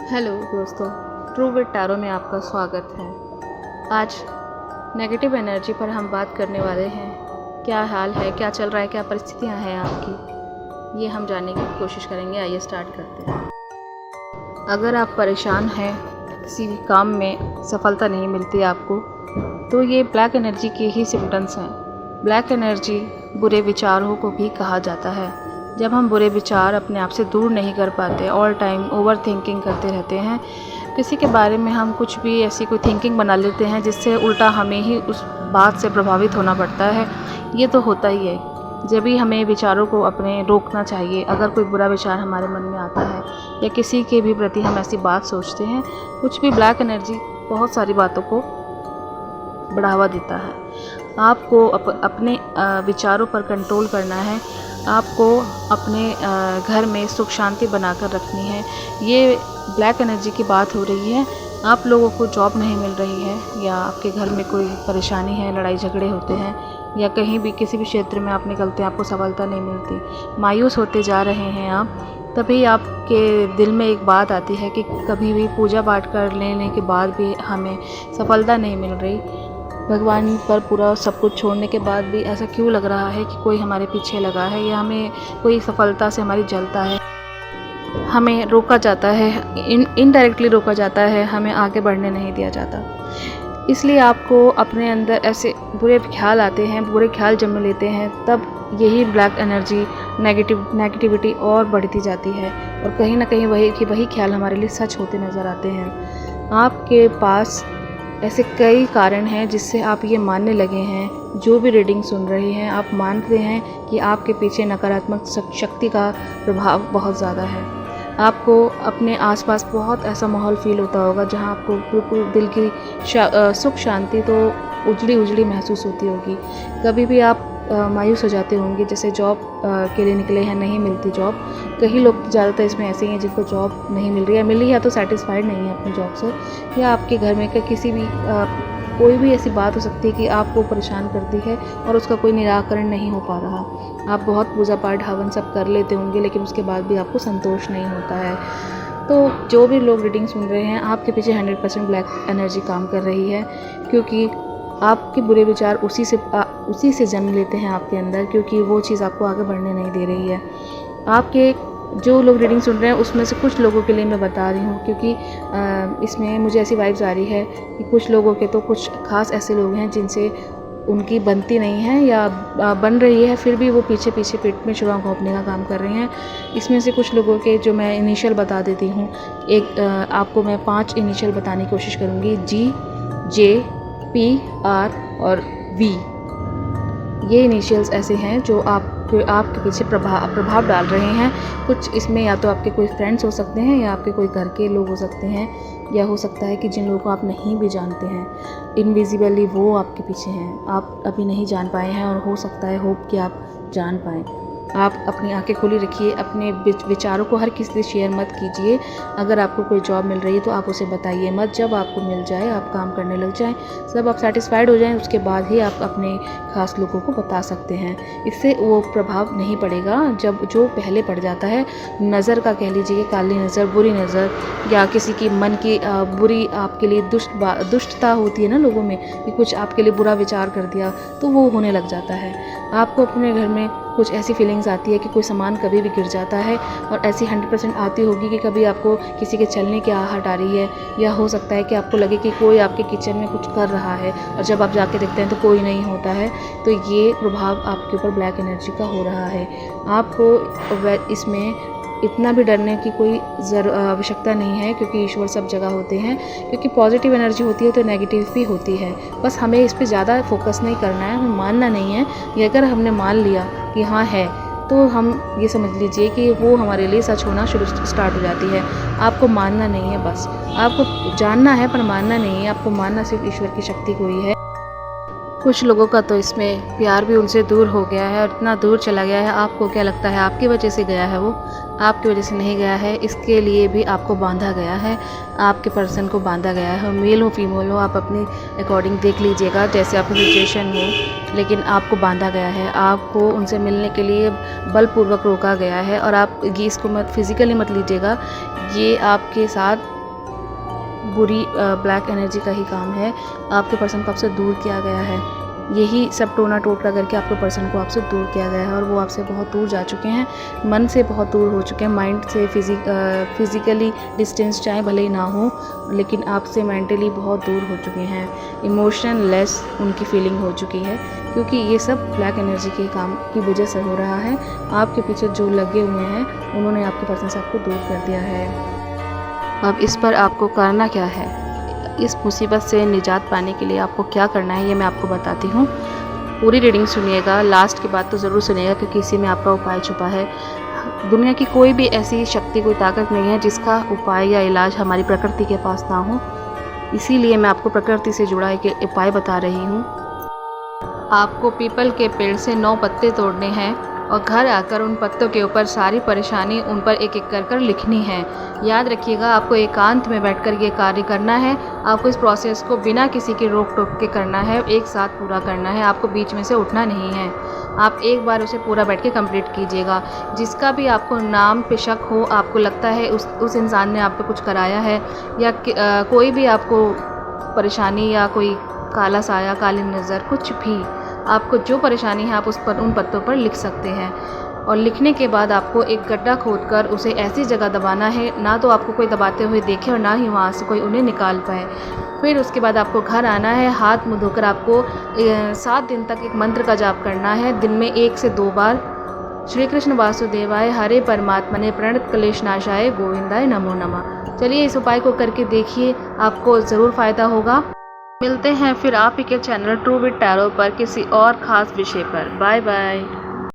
Hello दोस्तों, true with tarot में आपका स्वागत है। आज नेगेटिव एनर्जी पर हम बात करने वाले हैं। क्या हाल है, क्या चल रहा है, क्या परिस्थितियां हैं आपकी, ये हम जानने की कोशिश करेंगे। आइए स्टार्ट करते हैं। अगर आप परेशान हैं, किसी भी काम में सफलता नहीं मिलती आपको, तो ये ब्लैक एनर्जी के ही सिम्टम्स हैं। ब्लैक एनर्जी बुरे विचारों को भी कहा जाता है। जब हम बुरे विचार अपने आप से दूर नहीं कर पाते, ऑल टाइम ओवर थिंकिंग करते रहते हैं, किसी के बारे में हम कुछ भी ऐसी कोई थिंकिंग बना लेते हैं जिससे उल्टा हमें ही उस बात से प्रभावित होना पड़ता है। ये तो होता ही है। जब भी हमें विचारों को अपने रोकना चाहिए। अगर कोई बुरा विचार हमारे मन में आता है या किसी के भी प्रति हम ऐसी बात सोचते हैं, कुछ भी, ब्लैक एनर्जी बहुत सारी बातों को बढ़ावा देता है। आपको अपने विचारों पर कंट्रोल करना है। आपको अपने घर में सुख शांति बनाकर रखनी है। ये ब्लैक एनर्जी की बात हो रही है। आप लोगों को जॉब नहीं मिल रही है, या आपके घर में कोई परेशानी है, लड़ाई झगड़े होते हैं, या कहीं भी किसी भी क्षेत्र में आप निकलते हैं, आपको सफलता नहीं मिलती, मायूस होते जा रहे हैं आप, तभी आपके दिल में एक बात आती है कि कभी भी पूजा पाठ कर लेने के बाद भी हमें सफलता नहीं मिल रही। भगवान पर पूरा सब कुछ छोड़ने के बाद भी ऐसा क्यों लग रहा है कि कोई हमारे पीछे लगा है, या हमें कोई सफलता से हमारी जलता है, हमें रोका जाता है, इनडायरेक्टली रोका जाता है, हमें आगे बढ़ने नहीं दिया जाता। इसलिए आपको अपने अंदर ऐसे बुरे ख्याल आते हैं, बुरे ख्याल जन्म लेते हैं, तब यही ब्लैक एनर्जी, नेगेटिविटी और बढ़ती जाती है, और कहीं ना कहीं वही ख्याल हमारे लिए सच होते नज़र आते हैं। आपके पास ऐसे कई कारण हैं जिससे आप ये मानने लगे हैं, जो भी रीडिंग सुन रहे हैं, आप मानते हैं कि आपके पीछे नकारात्मक शक्ति का प्रभाव बहुत ज़्यादा है। आपको अपने आसपास बहुत ऐसा माहौल फील होता होगा जहां आपको बिल्कुल दिल की सुख शांति तो उजड़ी महसूस होती होगी। कभी भी आप मायूस हो जाते होंगे, जैसे जॉब के लिए निकले हैं, नहीं मिलती जॉब। कई लोग ज़्यादातर इसमें ऐसे ही हैं जिनको जॉब नहीं मिल रही है, मिली है तो सेटिस्फाइड नहीं है अपनी जॉब से, या आपके घर में का किसी भी कोई भी ऐसी बात हो सकती है कि आपको परेशान करती है और उसका कोई निराकरण नहीं हो पा रहा। आप बहुत पूजा पाठ हवन सब कर लेते होंगे, लेकिन उसके बाद भी आपको संतोष नहीं होता है। तो जो भी लोग रीडिंग सुन रहे हैं, आपके पीछे 100% ब्लैक एनर्जी काम कर रही है, क्योंकि आपके बुरे विचार उसी से जन्म लेते हैं आपके अंदर, क्योंकि वो चीज़ आपको आगे बढ़ने नहीं दे रही है। आपके जो लोग रीडिंग सुन रहे हैं उसमें से कुछ लोगों के लिए मैं बता रही हूँ, क्योंकि इसमें मुझे ऐसी वाइब्स आ रही है कि कुछ लोगों के तो कुछ खास ऐसे लोग हैं जिनसे उनकी बनती नहीं है, या बन रही है, फिर भी वो पीछे पेट में चुरा घोंपने का काम कर रहे हैं। इसमें से कुछ लोगों के जो मैं इनिशियल बता देती हूँ, आपको मैं 5 इनिशियल बताने की कोशिश करूँगी। GJPR और V, ये इनिशियल्स ऐसे हैं जो आपके पीछे प्रभाव डाल रहे हैं। कुछ इसमें या तो आपके कोई फ्रेंड्स हो सकते हैं, या आपके कोई घर के लोग हो सकते हैं, या हो सकता है कि जिन लोगों को आप नहीं भी जानते हैं, इनविजिबली वो आपके पीछे हैं, आप अभी नहीं जान पाए हैं, और हो सकता है होप कि आप जान पाएँ। आप अपनी आंखें खुली रखिए, अपने विचारों को हर किसी से शेयर मत कीजिए। अगर आपको कोई जॉब मिल रही है तो आप उसे बताइए मत। जब आपको मिल जाए, आप काम करने लग जाएं, सब आप सेटिस्फाइड हो जाएं, उसके बाद ही आप अपने खास लोगों को बता सकते हैं। इससे वो प्रभाव नहीं पड़ेगा जब जो पहले पड़ जाता है। नज़र का कह लीजिए, काली नज़र, बुरी नज़र, या किसी की मन की बुरी आपके लिए दुष्टता होती है ना लोगों में, कि कुछ आपके लिए बुरा विचार कर दिया, तो वो होने लग जाता है। आपको अपने घर में कुछ ऐसी फीलिंग्स आती है कि कोई सामान कभी भी गिर जाता है, और ऐसी 100% आती होगी कि कभी आपको किसी के चलने की आहट आ रही है, या हो सकता है कि आपको लगे कि कोई आपके किचन में कुछ कर रहा है, और जब आप जाके देखते हैं तो कोई नहीं होता है। तो ये प्रभाव आपके ऊपर ब्लैक एनर्जी का हो रहा है। आपको इसमें इतना भी डरने की कोई आवश्यकता नहीं है, क्योंकि ईश्वर सब जगह होते हैं। क्योंकि पॉजिटिव एनर्जी होती है तो नेगेटिव भी होती है, बस हमें इस पे ज़्यादा फोकस नहीं करना है, हमें मानना नहीं है। ये अगर हमने मान लिया कि हाँ है, तो हम ये समझ लीजिए कि वो हमारे लिए सच होना स्टार्ट हो जाती है। आपको मानना नहीं है, बस आपको जानना है पर मानना नहीं है। आपको मानना सिर्फ ईश्वर की शक्ति को ही है। कुछ लोगों का तो इसमें प्यार भी उनसे दूर हो गया है, और इतना दूर चला गया है। आपको क्या लगता है आपकी वजह से गया है? वो आपकी वजह से नहीं गया है। इसके लिए भी आपको बांधा गया है, आपके पर्सन को बांधा गया है। मेल हो फीमेल हो, आप अपने अकॉर्डिंग देख लीजिएगा, जैसे आपकी सिचुएशन हो, लेकिन आपको बांधा गया है। आपको उनसे मिलने के लिए बलपूर्वक रोका गया है, और आप ये इसको मत फिज़िकली मत लीजिएगा, ये आपके साथ बुरी ब्लैक एनर्जी का ही काम है। आपके पर्सन को आपसे दूर किया गया है। यही सब टोना टोटका करके आपके पर्सन को आपसे दूर किया गया है और वो आपसे बहुत दूर जा चुके हैं, मन से बहुत दूर हो चुके हैं, माइंड से फिज़िकली डिस्टेंस चाहे भले ही ना हो, लेकिन आपसे मेंटली बहुत दूर हो चुके हैं। इमोशनलेस उनकी फीलिंग हो चुकी है, क्योंकि ये सब ब्लैक एनर्जी के काम की वजह से हो रहा है। आपके पीछे जो लगे हुए हैं उन्होंने आपके पर्सन से आपको दूर कर दिया है। अब इस पर आपको करना क्या है, इस मुसीबत से निजात पाने के लिए आपको क्या करना है, ये मैं आपको बताती हूँ। पूरी रीडिंग सुनिएगा, लास्ट की बात तो ज़रूर सुनिएगा, क्योंकि इसी में आपका उपाय छुपा है। दुनिया की कोई भी ऐसी शक्ति, कोई ताकत नहीं है जिसका उपाय या इलाज हमारी प्रकृति के पास ना हो। इसीलिए मैं आपको प्रकृति से जुड़ा एक उपाय बता रही हूँ। आपको पीपल के पेड़ से 9 पत्ते तोड़ने हैं और घर आकर उन पत्तों के ऊपर सारी परेशानी उन पर एक एक कर लिखनी है। याद रखिएगा, आपको एकांत में बैठकर ये कार्य करना है। आपको इस प्रोसेस को बिना किसी की रोक टोक के करना है, एक साथ पूरा करना है, आपको बीच में से उठना नहीं है। आप एक बार उसे पूरा बैठ के कंप्लीट कीजिएगा। जिसका भी आपको नाम पे शक हो, आपको लगता है उस इंसान ने आप पे कुछ कराया है, या कोई भी आपको परेशानी या कोई काला साया, काली नज़र, कुछ भी आपको जो परेशानी है, आप उन पत्तों पर लिख सकते हैं। और लिखने के बाद आपको एक गड्ढा खोदकर उसे ऐसी जगह दबाना है, ना तो आपको कोई दबाते हुए देखे और ना ही वहाँ से कोई उन्हें निकाल पाए। फिर उसके बाद आपको घर आना है, हाथ मुँह धोकर आपको 7 दिन तक एक मंत्र का जाप करना है, दिन में 1 से 2 बार। श्री कृष्ण वासुदेवाय हरे परमात्मने प्रणत क्लेश नाशाय गोविंदाय नमो नमः। चलिए इस उपाय को करके देखिए, आपको ज़रूर फ़ायदा होगा। मिलते हैं फिर आप ही के चैनल ट्रू विद टैरो पर किसी और ख़ास विषय पर। Bye bye.